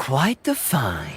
Quite the find.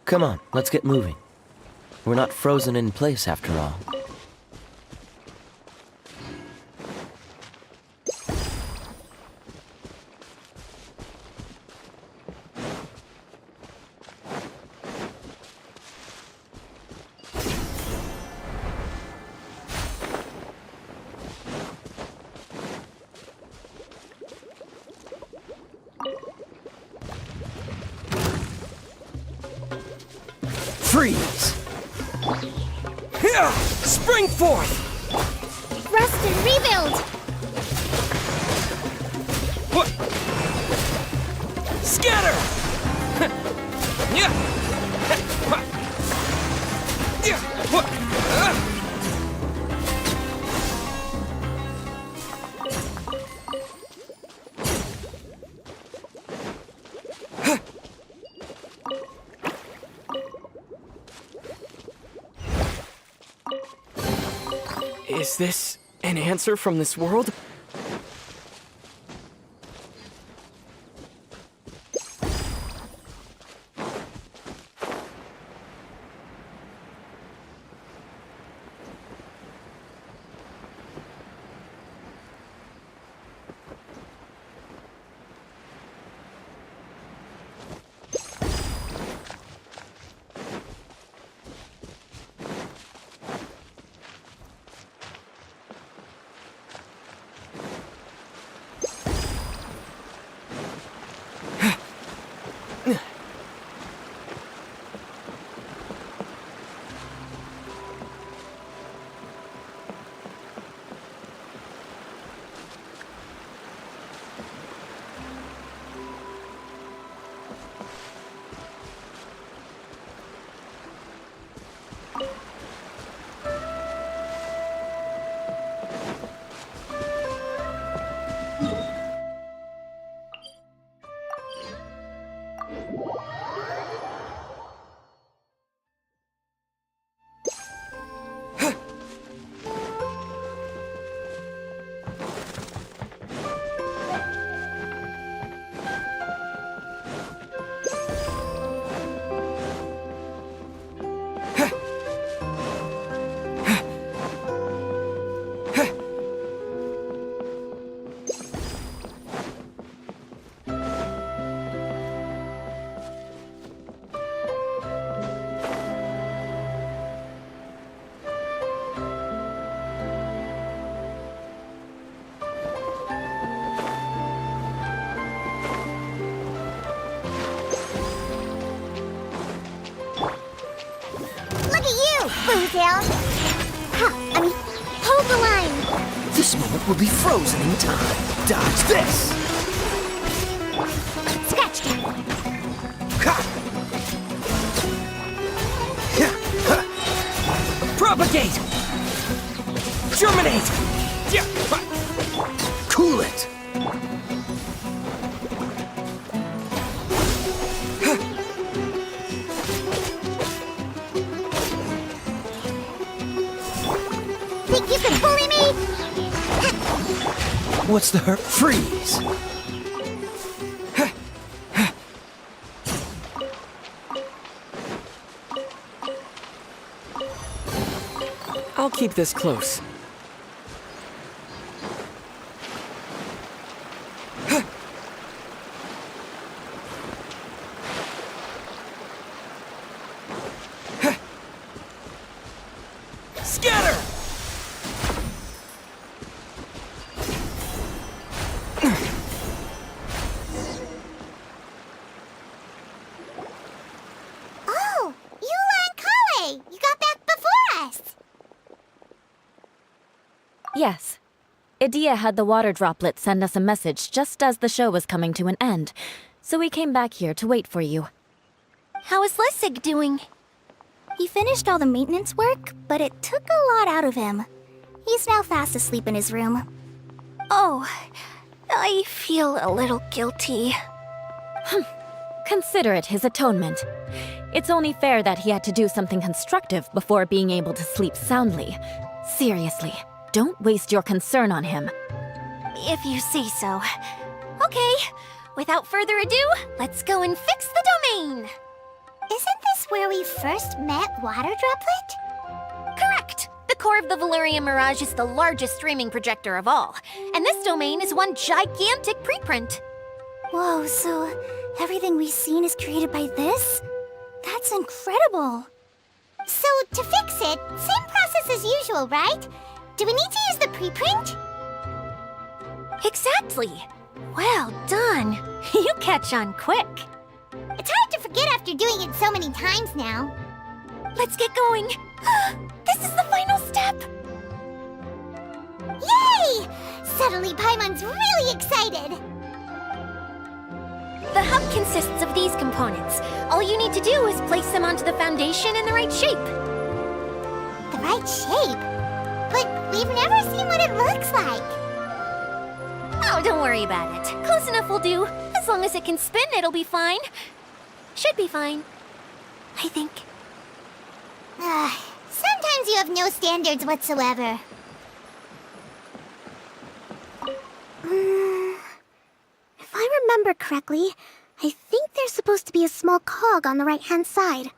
Come on, let's get moving. We're not frozen in place after all. Freeze! Here! Spring forth! Rest and rebuild! What? Scatter! Yeah! Yeah! What? Is this an answer from this world? Hold the line! This moment will be frozen in time. Dodge this! Scratch that! Ha! Yeah, ha! Propagate! Germinate! Yeah. Cool it! Think you can bully me? What's the hurt? Freeze! I'll keep this close. Scatter! Oh, Eula and Kale! You got back before us! Yes. Idia had the water droplet send us a message just as the show was coming to an end, so we came back here to wait for you. How is Lissig doing? He finished all the maintenance work, but it took a lot out of him. He's now fast asleep in his room. Oh, I feel a little guilty. Consider it his atonement. It's only fair that he had to do something constructive before being able to sleep soundly. Seriously, don't waste your concern on him. If you say so. Okay, without further ado, let's go and fix the domain! Isn't this where we first met Water Droplet? Correct! The core of the Valerian Mirage is the largest streaming projector of all, and this domain is one gigantic preprint. Whoa, so everything we've seen is created by this? That's incredible. So, to fix it, same process as usual, right? Do we need to use the preprint? Exactly! Well done! You catch on quick. It's hard to forget after doing it so many times now. Let's get going! This is the final step! Yay! Suddenly Paimon's really excited! The hub consists of these components. All you need to do is place them onto the foundation in the right shape. The right shape? But we've never seen what it looks like. Oh, don't worry about it. Close enough will do. As long as it can spin, it'll be fine. Should be fine. I think. Sometimes you have no standards whatsoever. If I remember correctly, I think there's supposed to be a small cog on the right-hand side.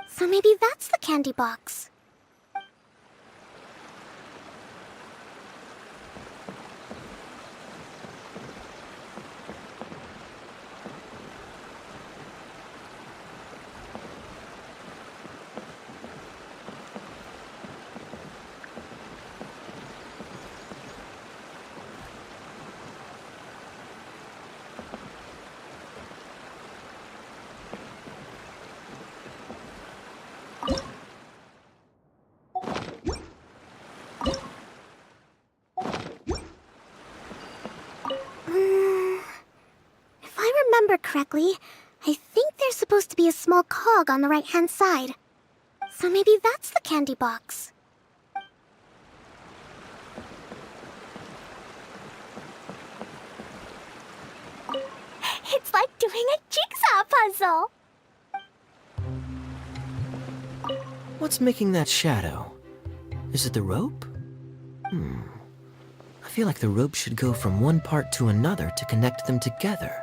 So maybe that's the candy box. If I remember correctly, I think there's supposed to be a small cog on the right-hand side. So maybe that's the candy box. It's like doing a jigsaw puzzle! What's making that shadow? Is it the rope? I feel like the rope should go from one part to another to connect them together.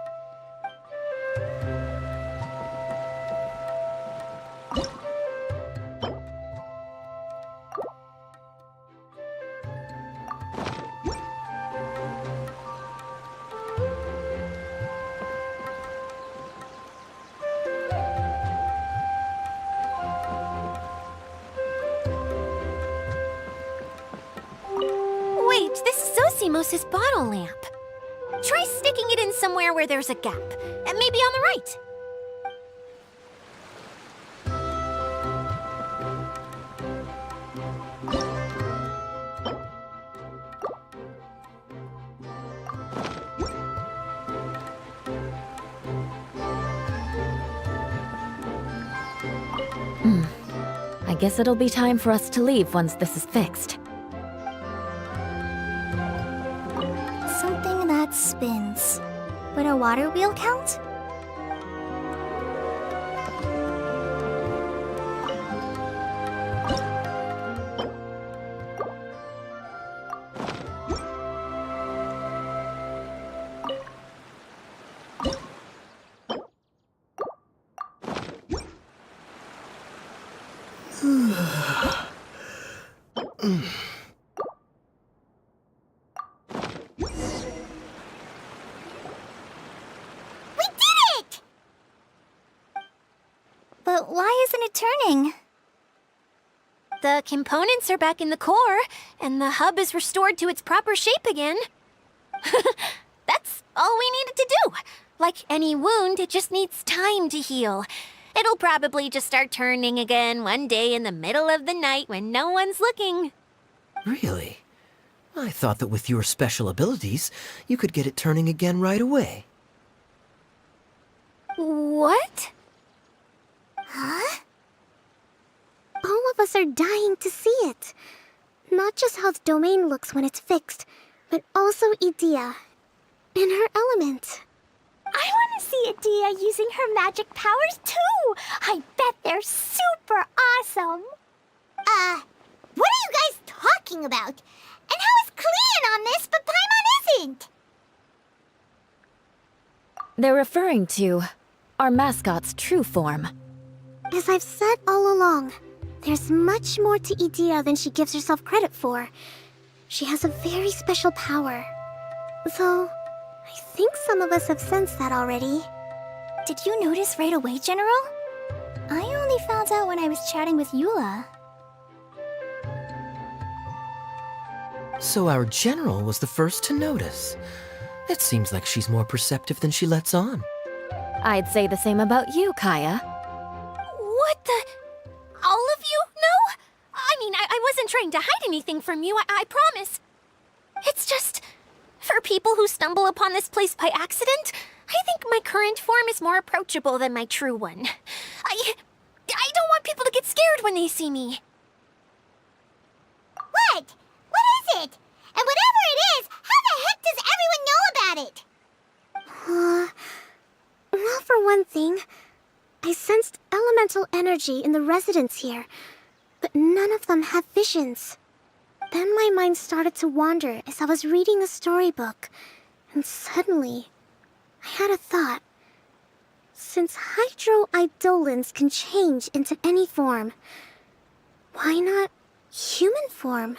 Wait, this is Zosimos' bottle lamp. Try sticking it in somewhere where there's a gap, and maybe on the right. I guess it'll be time for us to leave once this is fixed. Something that spins. Would a water wheel count? But why isn't it turning? The components are back in the core, and the hub is restored to its proper shape again. That's all we needed to do. Like any wound, it just needs time to heal. It'll probably just start turning again one day in the middle of the night when no one's looking. Really? I thought that with your special abilities, you could get it turning again right away. What? Huh? All of us are dying to see it. Not just how the domain looks when it's fixed, but also Idea. In her element. I want to see Idea using her magic powers too! I bet they're super awesome! What are you guys talking about? And how is Clean on this, but Paimon isn't? They're referring to our mascot's true form. As I've said all along, there's much more to Idea than she gives herself credit for. She has a very special power. Though, I think some of us have sensed that already. Did you notice right away, General? I only found out when I was chatting with Eula. So our general was the first to notice. It seems like she's more perceptive than she lets on. I'd say the same about you, Kaya. What the? All of you? No? I mean, I wasn't trying to hide anything from you, I promise. It's just, for people who stumble upon this place by accident, I think my current form is more approachable than my true one. I don't want people to get scared when they see me. What? What is it? And whatever it is, how the heck does everyone know about it? Well, for one thing, I sensed elemental energy in the residents here, but none of them have visions. Then my mind started to wander as I was reading a storybook, and suddenly, I had a thought. Since hydroidolins can change into any form, why not human form?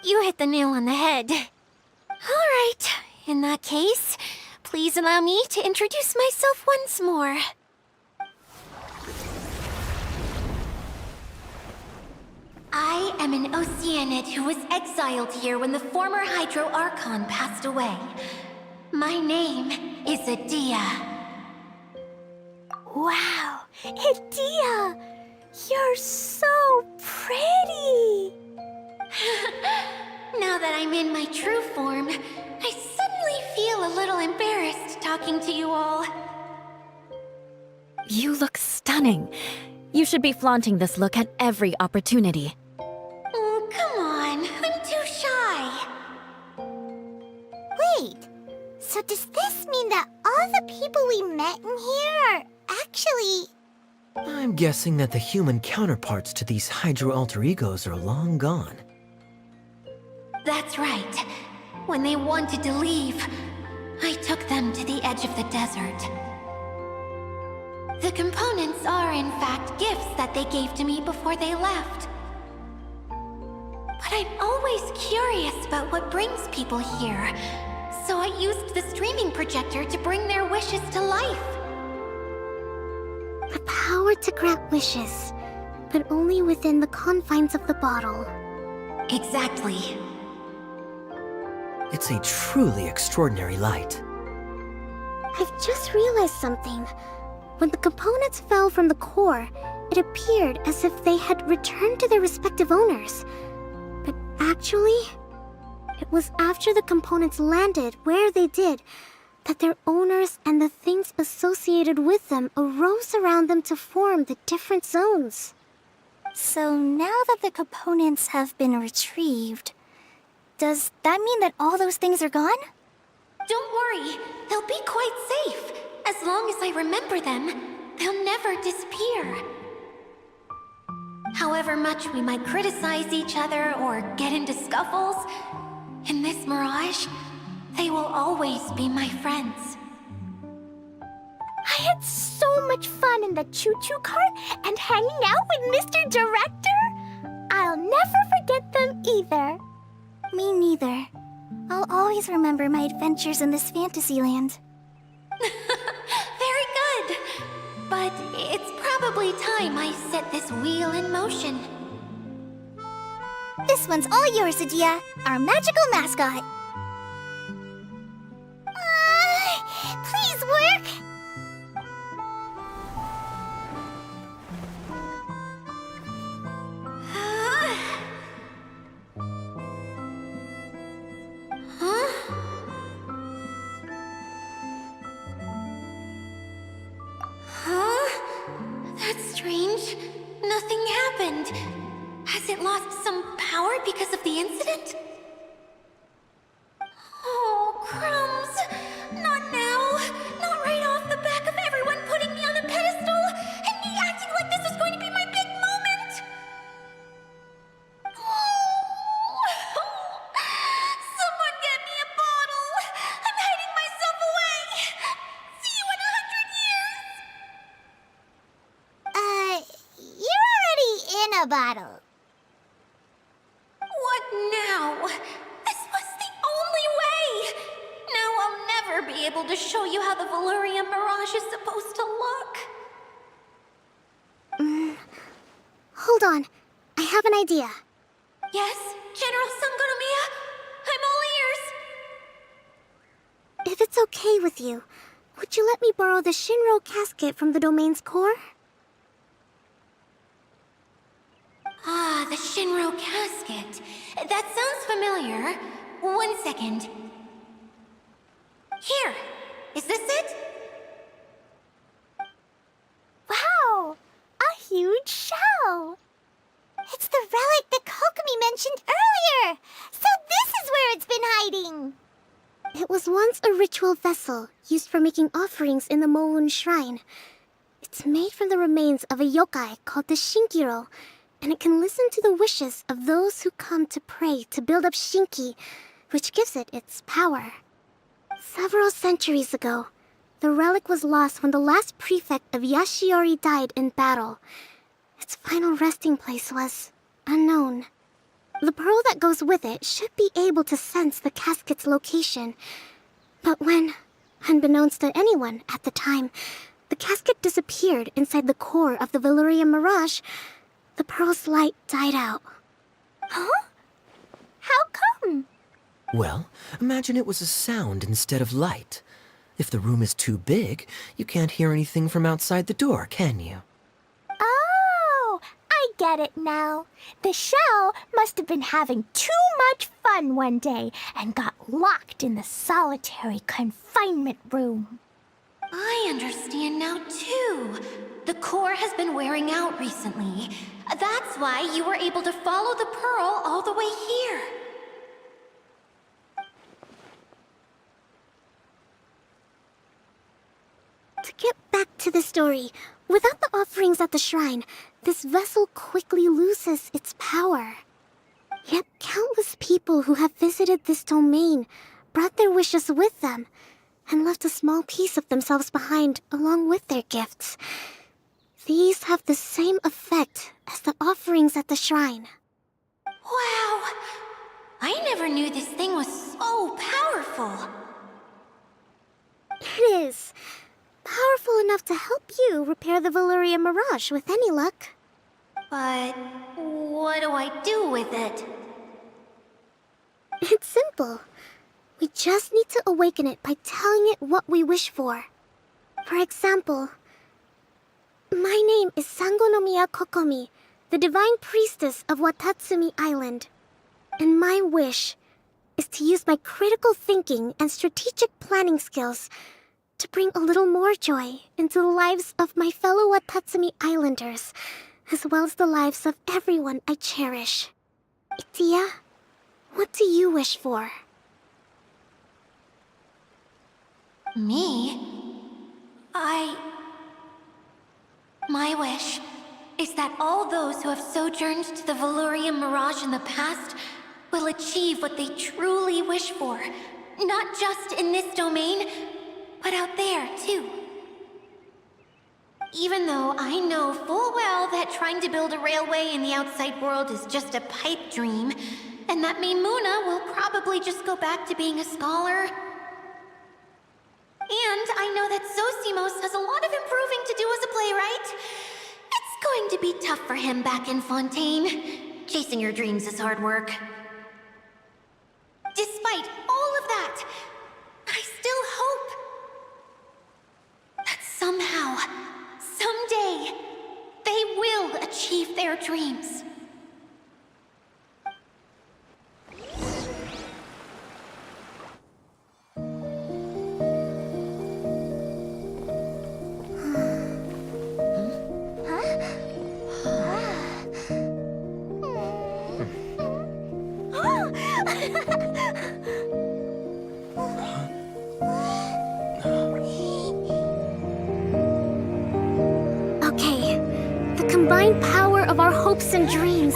You hit the nail on the head. All right, in that case, please allow me to introduce myself once more. I am an Oceanid who was exiled here when the former Hydro Archon passed away. My name is Adia. Wow, Idea! You're so pretty! Now that I'm in my true form, I suddenly feel a little embarrassed talking to you all. You look stunning. You should be flaunting this look at every opportunity. Oh, come on. I'm too shy. Wait, so does this mean that all the people we met in here are actually... I'm guessing that the human counterparts to these hydro alter egos are long gone. That's right. When they wanted to leave, I took them to the edge of the desert. The components are, in fact, gifts that they gave to me before they left. But I'm always curious about what brings people here, so I used the streaming projector to bring their wishes to life. The power to grant wishes, but only within the confines of the bottle. Exactly. It's a truly extraordinary light. I've just realized something. When the components fell from the core, it appeared as if they had returned to their respective owners. But actually, it was after the components landed where they did that their owners and the things associated with them arose around them to form the different zones. So now that the components have been retrieved, does that mean that all those things are gone? Don't worry, they'll be quite safe. As long as I remember them, they'll never disappear. However much we might criticize each other or get into scuffles, in this mirage, they will always be my friends. I had so much fun in the choo-choo cart and hanging out with Mr. Director. I'll never forget them either. Me neither. I'll always remember my adventures in this fantasy land. Very good. But it's probably time I set this wheel in motion. This one's all yours, Adia, our magical mascot. Please work. That's strange. Nothing happened. Has it lost some power because of the incident? Oh, crumbs. Not now. Not right off the back of everyone putting me on a pedestal and me acting like this was going to be my big moment. Someone get me a bottle. I'm hiding myself away. See you in 100 years. Soda bottle. What now? This was the only way! Now I'll never be able to show you how the Valurian Mirage is supposed to look. Hold on. I have an idea. Yes, General Sangonomiya? I'm all ears! If it's okay with you, would you let me borrow the Shinro casket from the domain's core? Ah, the Shinro casket. That sounds familiar. 1 second. Here! Is this it? Wow! A huge shell! It's the relic that Kokomi mentioned earlier! So this is where it's been hiding! It was once a ritual vessel used for making offerings in the Moon Shrine. It's made from the remains of a yokai called the Shinkiro, and it can listen to the wishes of those who come to pray to build up Shinki, which gives it its power. Several centuries ago, the relic was lost when the last prefect of Yashiori died in battle. Its final resting place was unknown. The pearl that goes with it should be able to sense the casket's location. But when, unbeknownst to anyone at the time, the casket disappeared inside the core of the Valurian Mirage, the pearl's light died out. Huh? How come? Well, imagine it was a sound instead of light. If the room is too big, you can't hear anything from outside the door, can you? Oh, I get it now. The shell must have been having too much fun one day and got locked in the solitary confinement room. I understand now, too. The core has been wearing out recently. That's why you were able to follow the pearl all the way here. To get back to the story, without the offerings at the shrine, this vessel quickly loses its power. Yet countless people who have visited this domain brought their wishes with them and left a small piece of themselves behind along with their gifts. These have the same effect as the offerings at the shrine. Wow! I never knew this thing was so powerful. It is. Powerful enough to help you repair the Valurian Mirage with any luck. But what do I do with it? It's simple. We just need to awaken it by telling it what we wish for. For example, my name is Sangonomiya Kokomi, the divine priestess of Watatsumi Island. And my wish is to use my critical thinking and strategic planning skills to bring a little more joy into the lives of my fellow Watatsumi Islanders, as well as the lives of everyone I cherish. Itia, what do you wish for? Me? My wish is that all those who have sojourned to the Valurian Mirage in the past will achieve what they truly wish for. Not just in this domain, but out there, too. Even though I know full well that trying to build a railway in the outside world is just a pipe dream, and that Maimuna will probably just go back to being a scholar. And I know that Zosimos has a lot of improving to do as a playwright. It's going to be tough for him back in Fontaine. Chasing your dreams is hard work. Despite all of that, I still hope that somehow, someday, they will achieve their dreams. Okay, the combined power of our hopes and dreams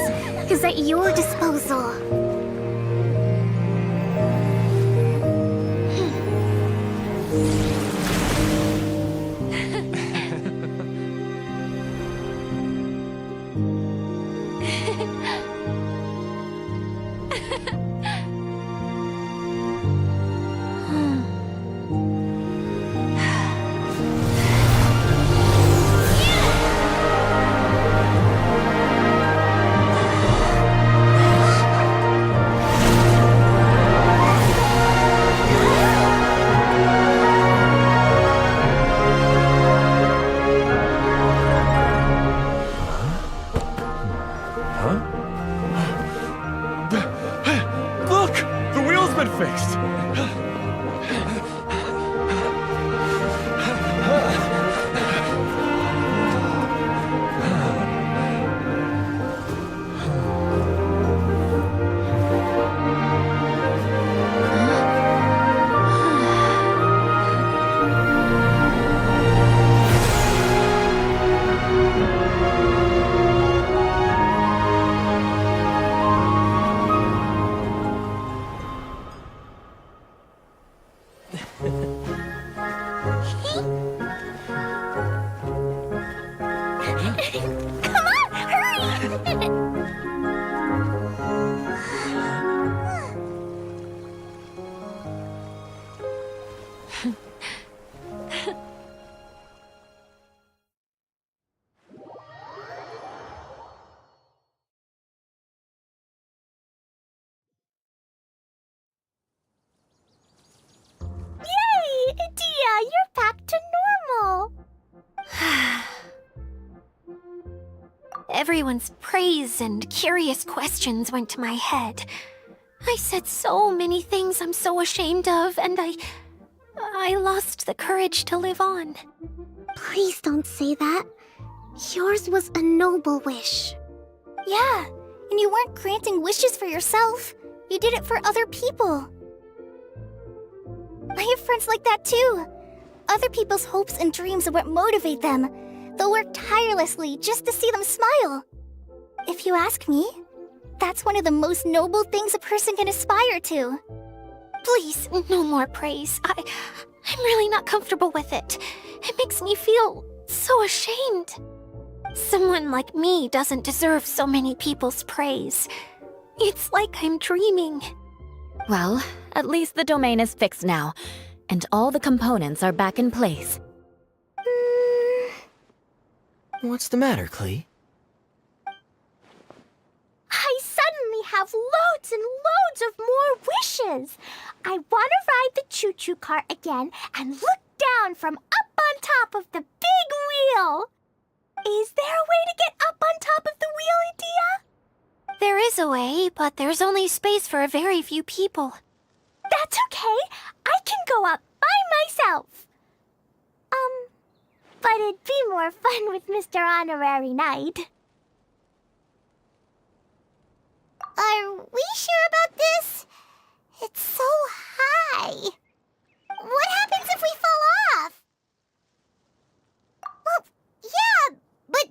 is at your disposal. Come on, hurry! Yay! Dia, you're back to normal! Everyone's praise and curious questions went to my head. I said so many things I'm so ashamed of, and I lost the courage to live on. Please don't say that. Yours was a noble wish. Yeah, and you weren't granting wishes for yourself. You did it for other people. I have friends like that too. Other people's hopes and dreams are what motivate them. They'll work tirelessly just to see them smile. If you ask me, that's one of the most noble things a person can aspire to. Please, no more praise. I'm really not comfortable with it. It makes me feel so ashamed. Someone like me doesn't deserve so many people's praise. It's like I'm dreaming. Well, at least the domain is fixed now, and all the components are back in place. What's the matter, Klee? I suddenly have loads and loads of more wishes. I want to ride the choo-choo cart again and look down from up on top of the big wheel. Is there a way to get up on top of the wheel, Adia? There is a way, but there's only space for a very few people. That's okay. I can go up by myself. But it'd be more fun with Mr. Honorary Knight. Are we sure about this? It's so high. What happens if we fall off? Well, yeah, but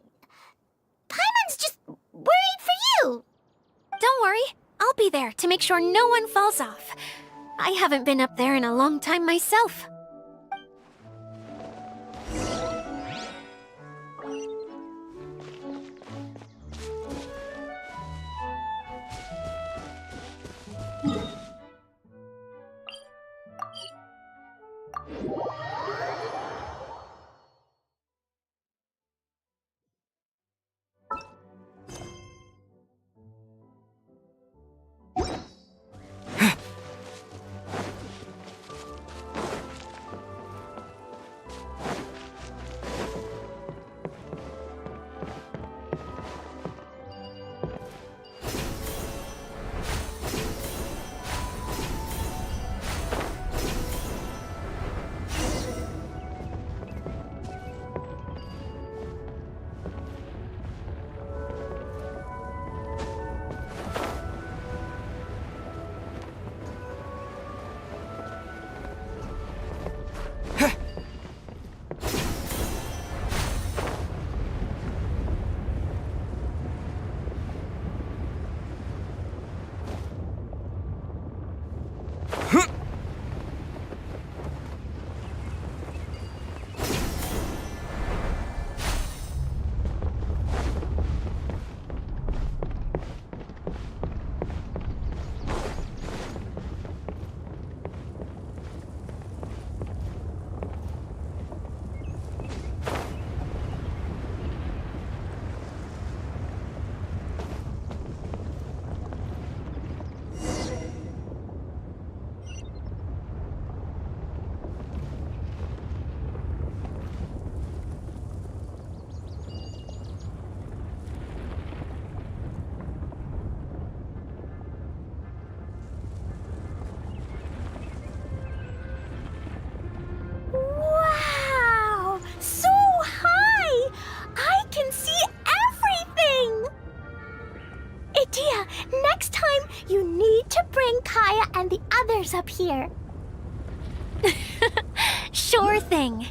Paimon's just worried for you. Don't worry, I'll be there to make sure no one falls off. I haven't been up there in a long time myself. Wow! So high! I can see everything! Adia, next time you need to bring Kaya and the others up here. Sure thing.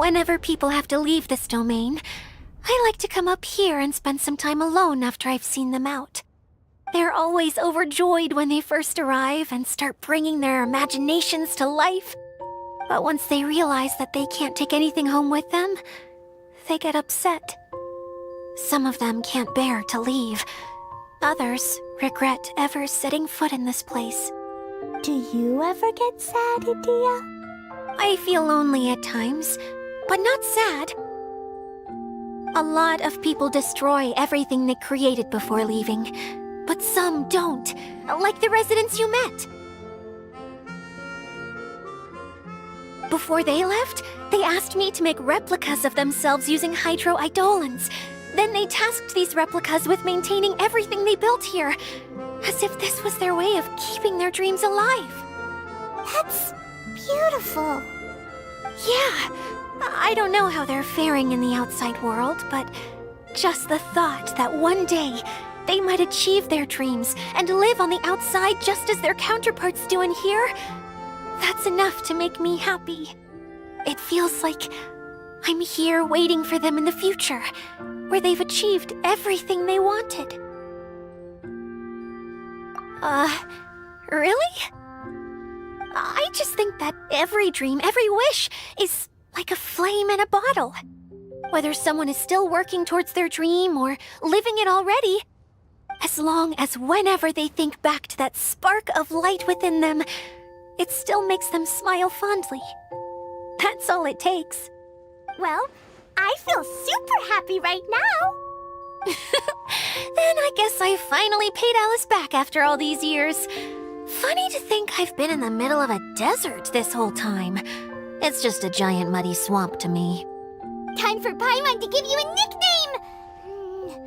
Whenever people have to leave this domain, I like to come up here and spend some time alone after I've seen them out. They're always overjoyed when they first arrive and start bringing their imaginations to life. But once they realize that they can't take anything home with them, they get upset. Some of them can't bear to leave. Others regret ever setting foot in this place. Do you ever get sad, Idia? I feel lonely at times, but not sad. A lot of people destroy everything they created before leaving, but some don't, like the residents you met. Before they left, they asked me to make replicas of themselves using hydro-eidolons. Then they tasked these replicas with maintaining everything they built here, as if this was their way of keeping their dreams alive. That's beautiful. Yeah, I don't know how they're faring in the outside world, but just the thought that one day they might achieve their dreams and live on the outside just as their counterparts do in here, that's enough to make me happy. It feels like I'm here waiting for them in the future, where they've achieved everything they wanted. Really? I just think that every dream, every wish, is like a flame in a bottle. Whether someone is still working towards their dream or living it already, as long as whenever they think back to that spark of light within them, it still makes them smile fondly. That's all it takes. Well, I feel super happy right now. Then I guess I finally paid Alice back after all these years. Funny to think I've been in the middle of a desert this whole time. It's just a giant muddy swamp to me. Time for Paimon to give you a nickname!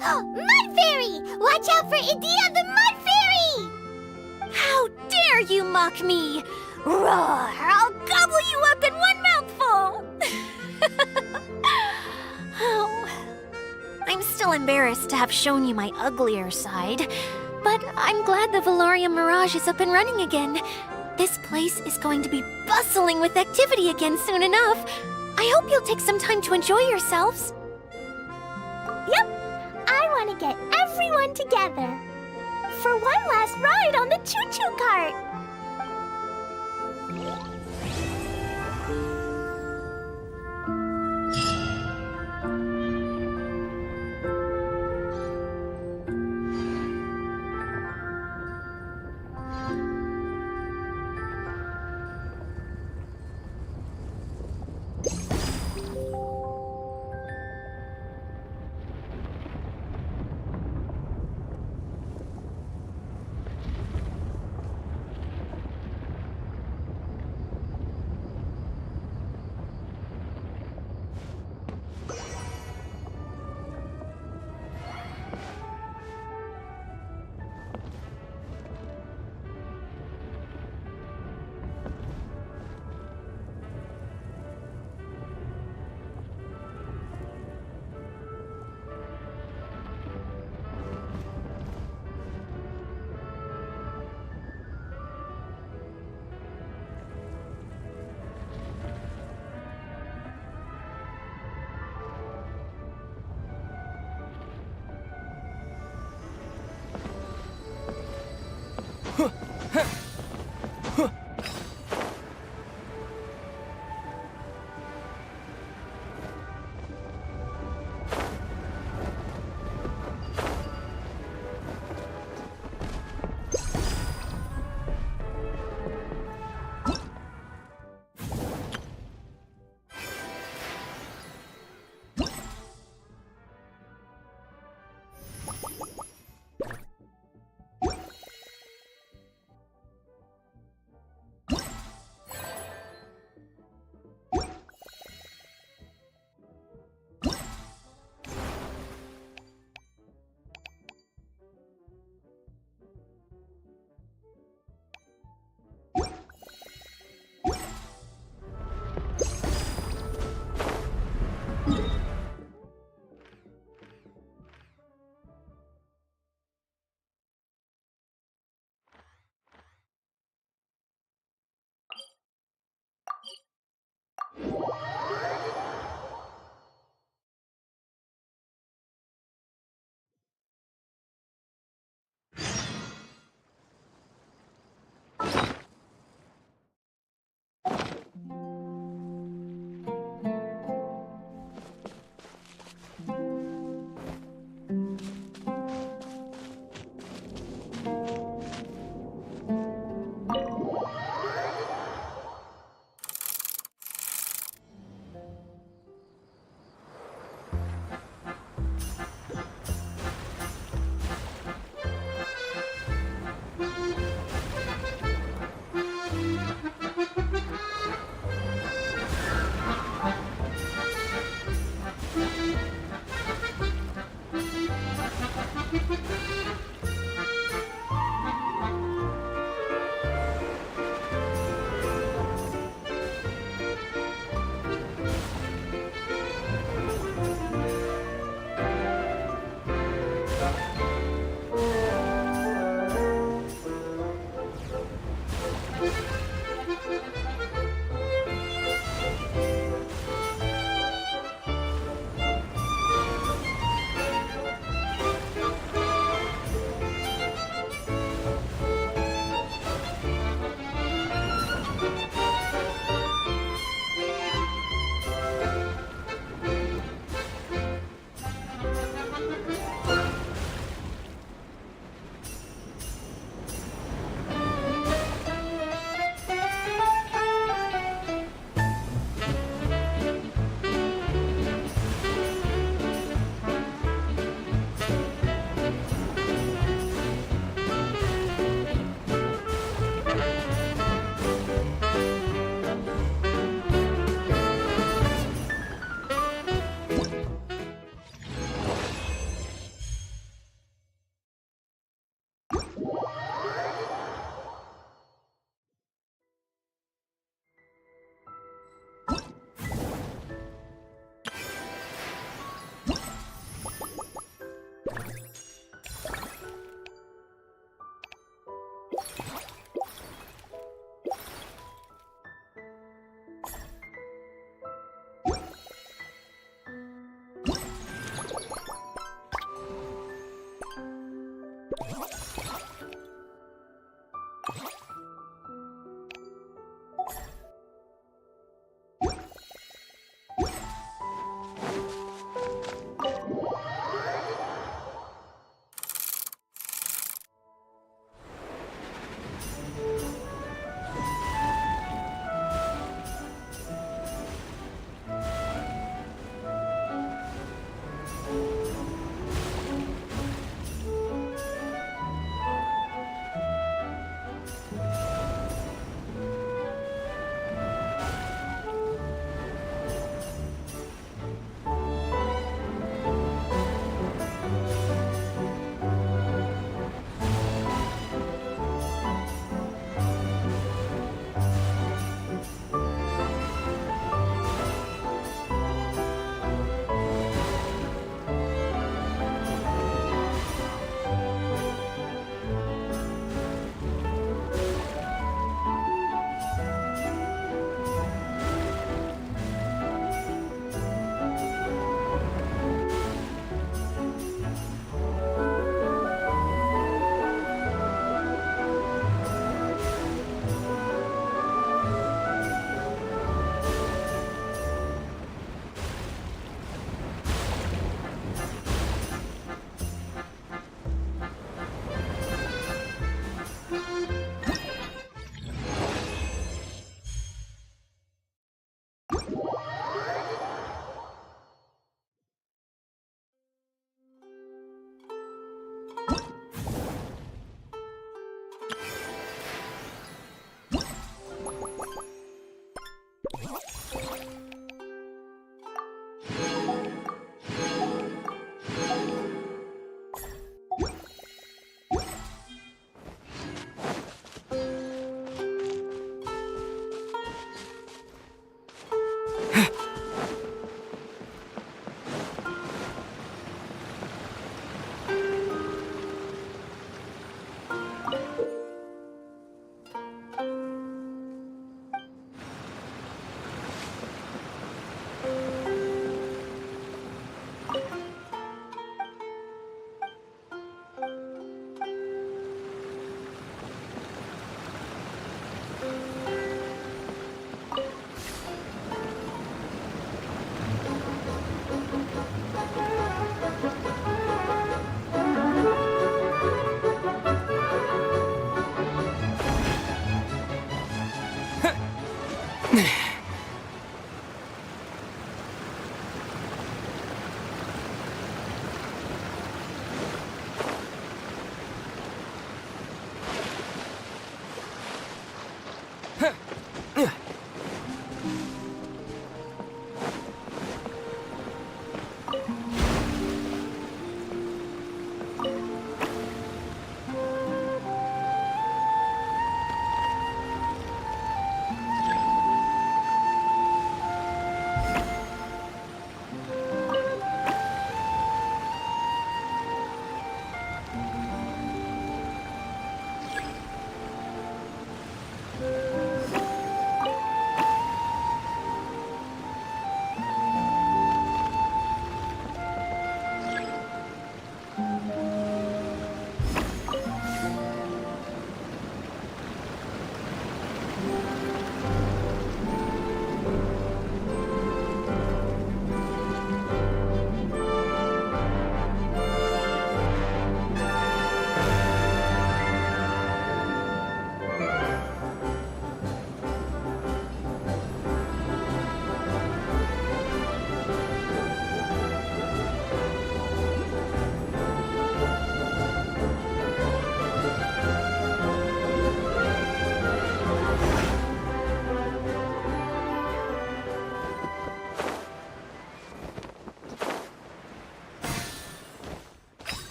Mud Fairy! Watch out for Idia the Mud Fairy! How dare you mock me! Roar! I'll gobble you up in one mouthful! Oh, I'm still embarrassed to have shown you my uglier side, but I'm glad the Valorium Mirage is up and running again. This place is going to be bustling with activity again soon enough. I hope you'll take some time to enjoy yourselves. Yep, I want to get everyone together for one last ride on the choo-choo cart.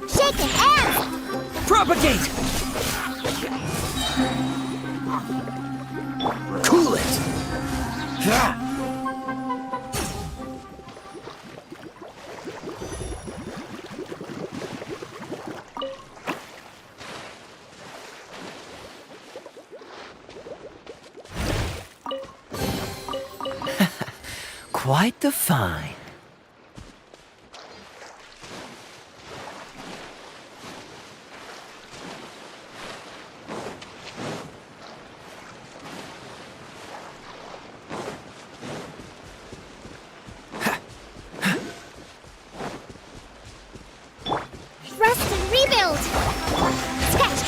Shake it, and Propagate! Cool it! Ah! Quite the find. rest and rebuild. Sketch.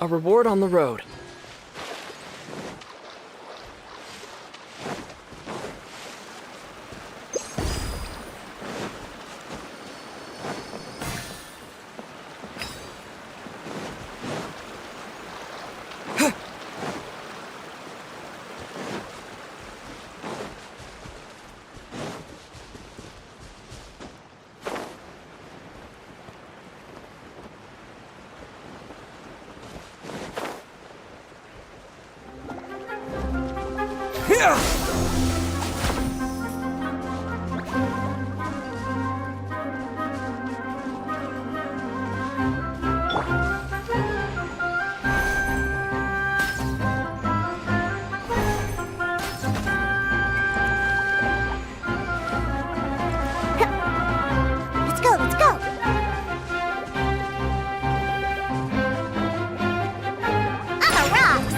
A reward on the road. Let's go, let's go. On the rocks.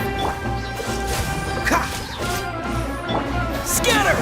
Scatter!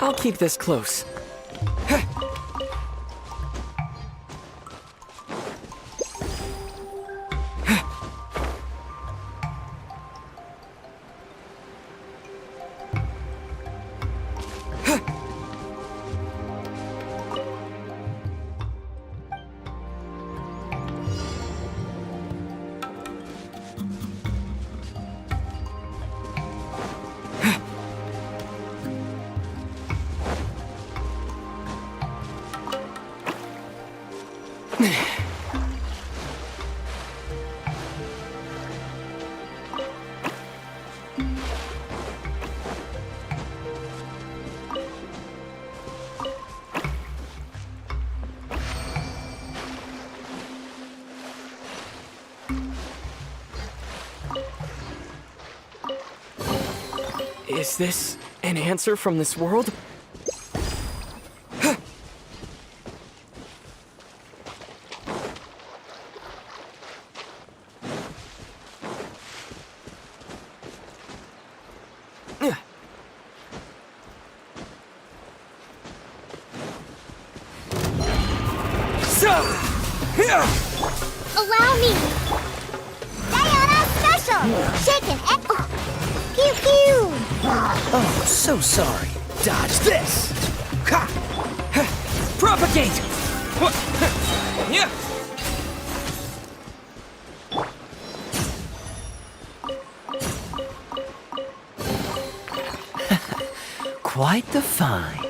I'll keep this close. Is this an answer from this world? Allow me! Diana Special! Shaken and... Pew pew! Oh, so sorry. Dodge this! Ha! Ha! Propagate! What? Yeah! Quite the find.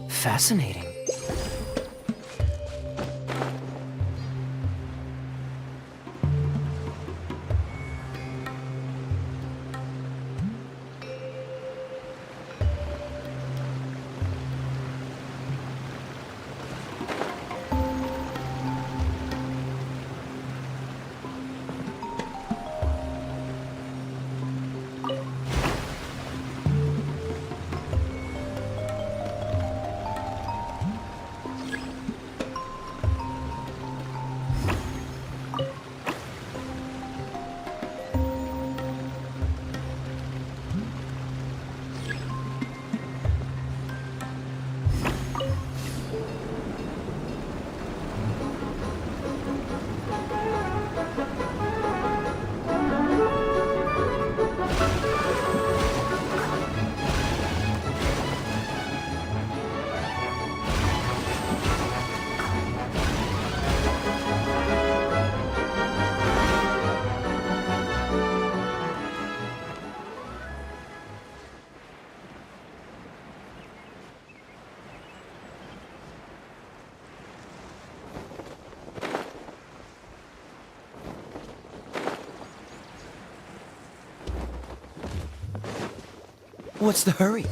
Fascinating. What's the hurry?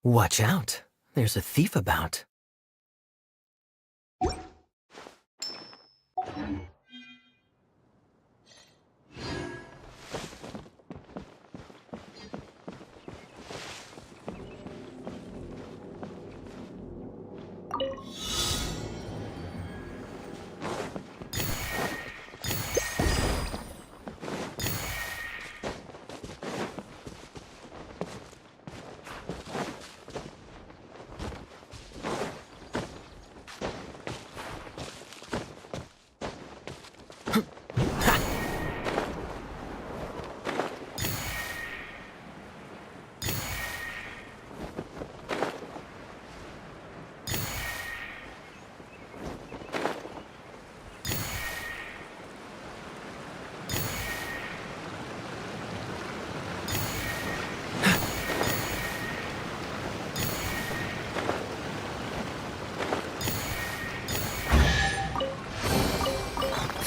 Watch out. There's a thief about.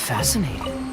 Fascinating.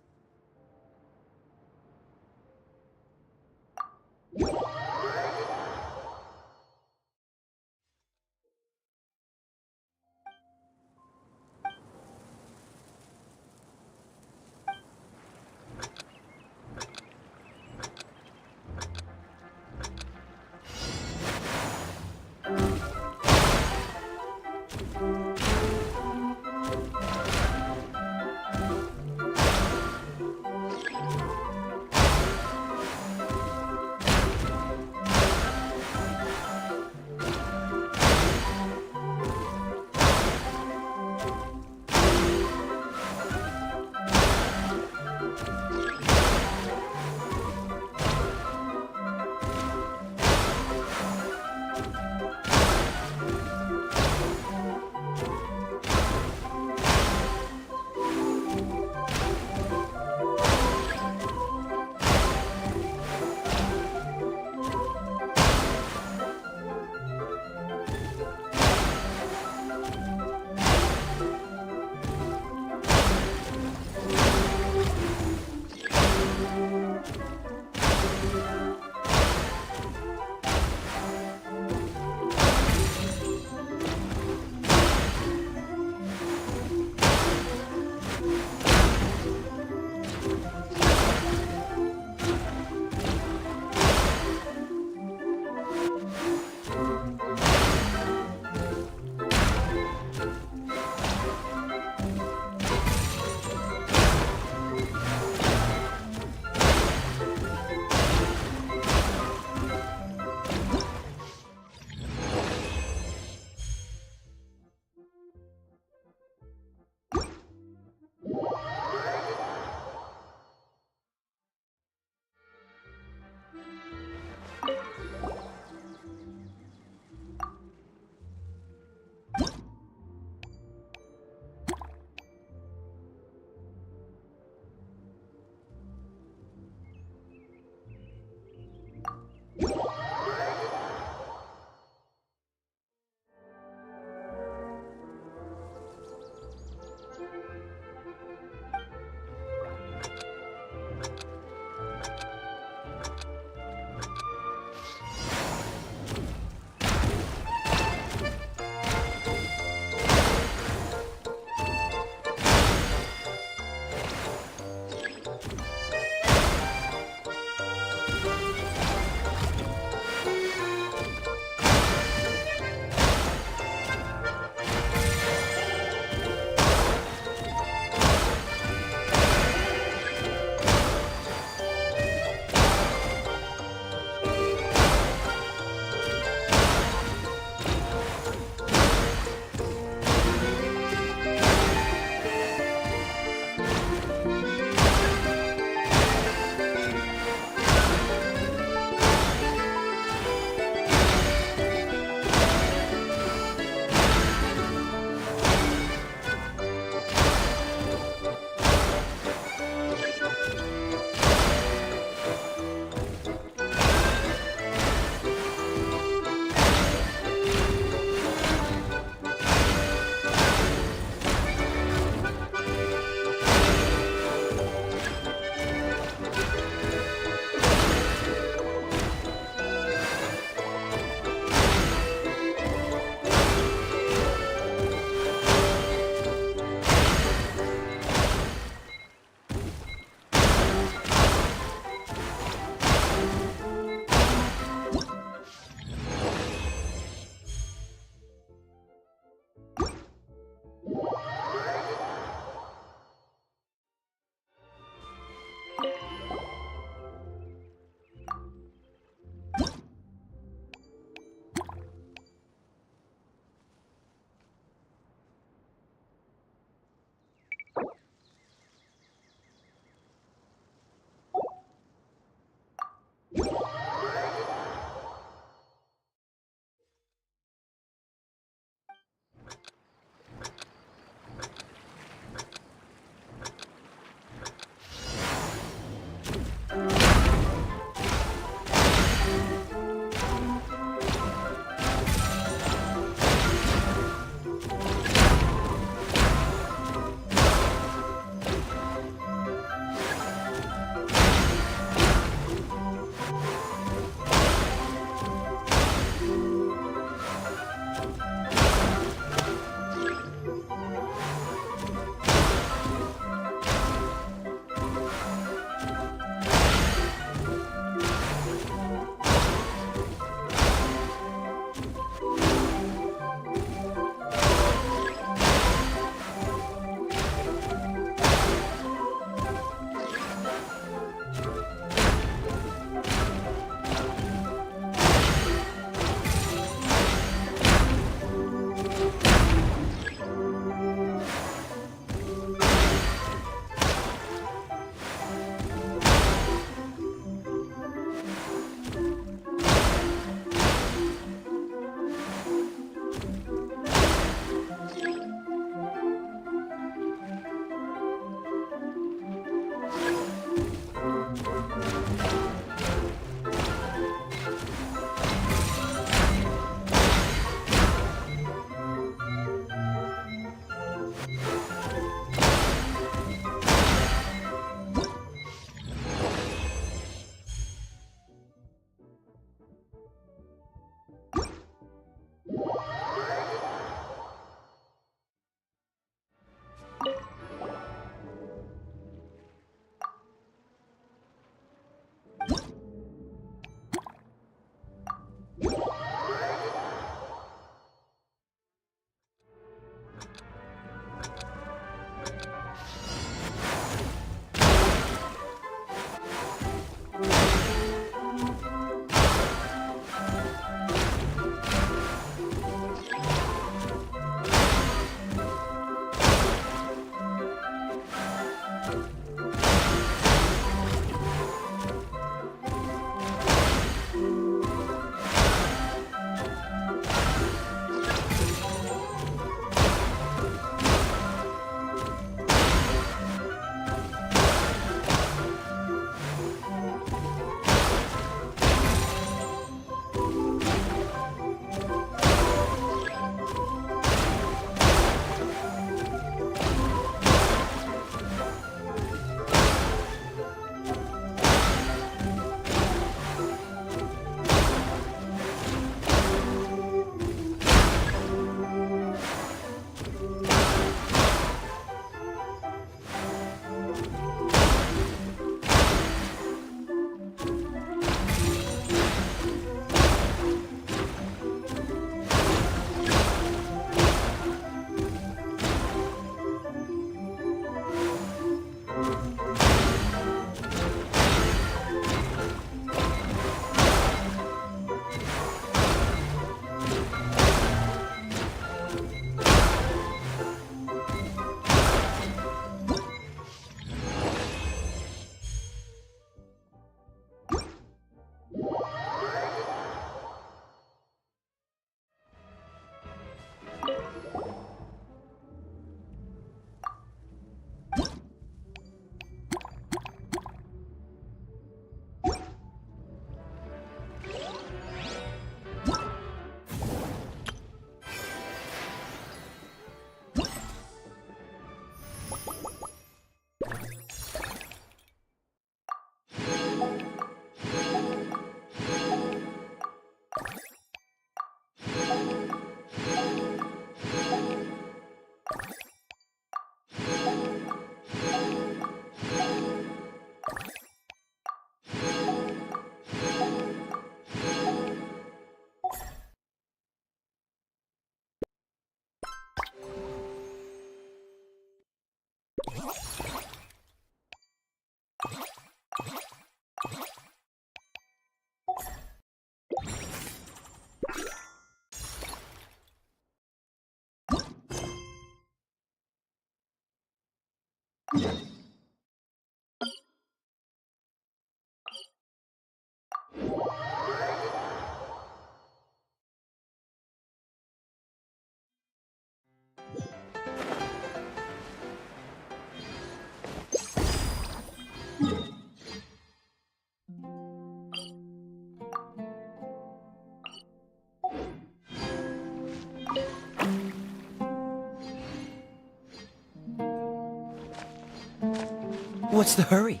What's the hurry?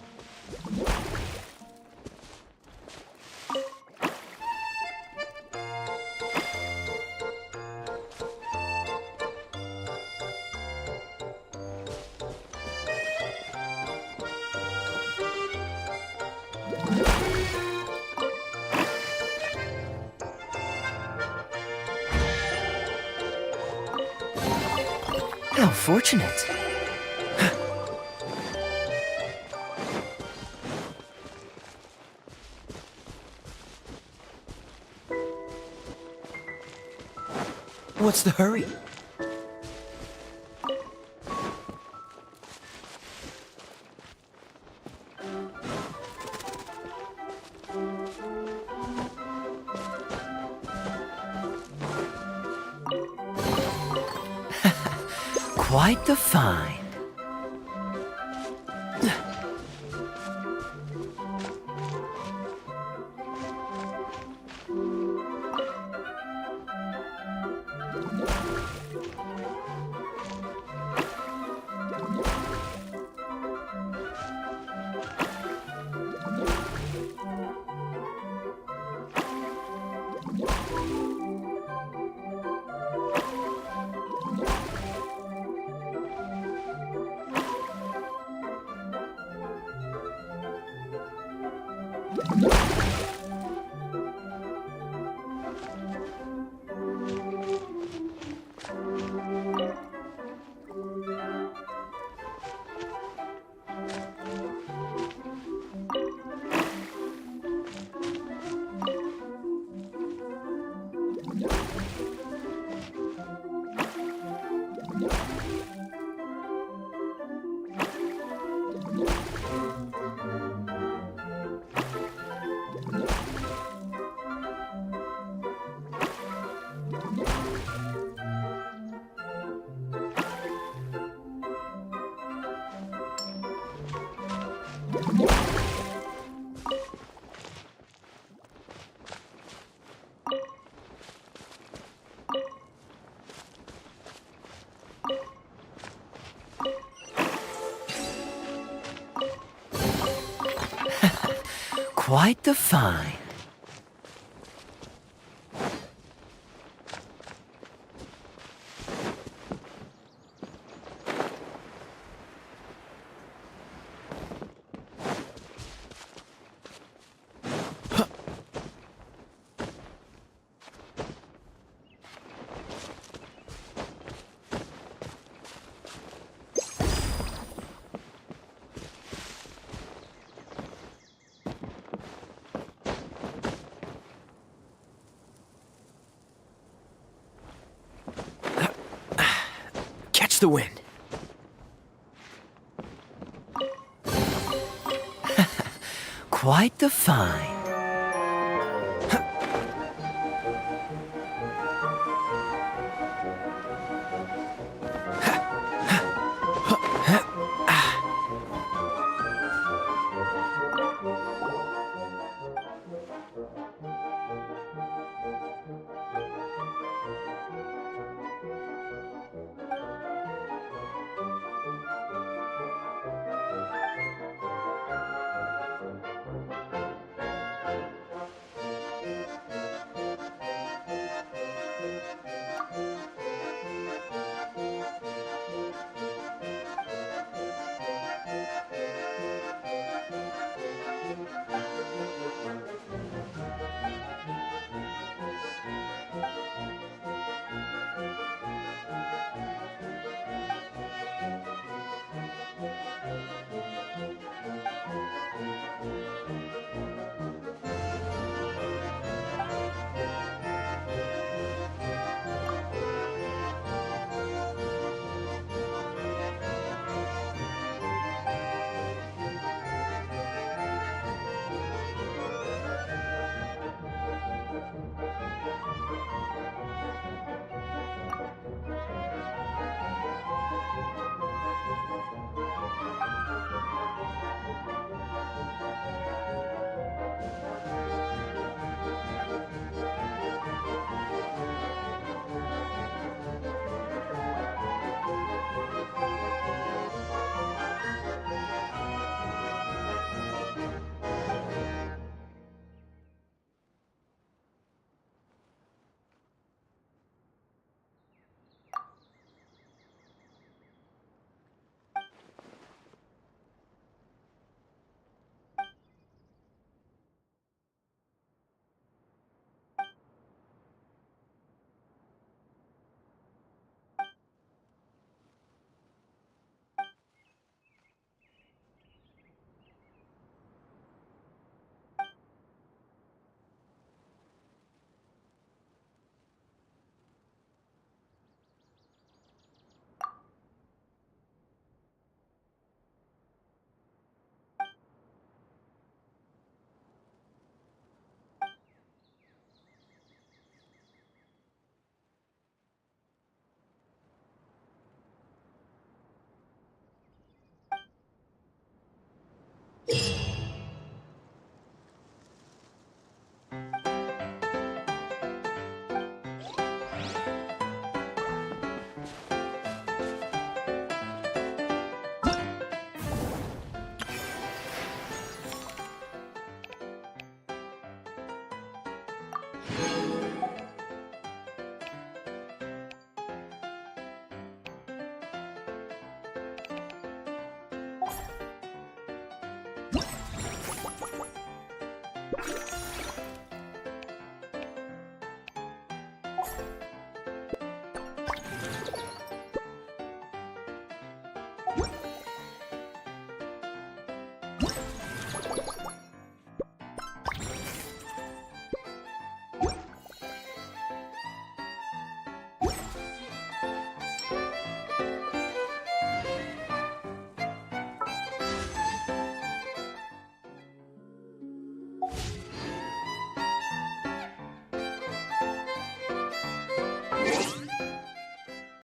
How fortunate. What's the hurry? Quite the find. Quite the find. Catch the wind. Quite the find.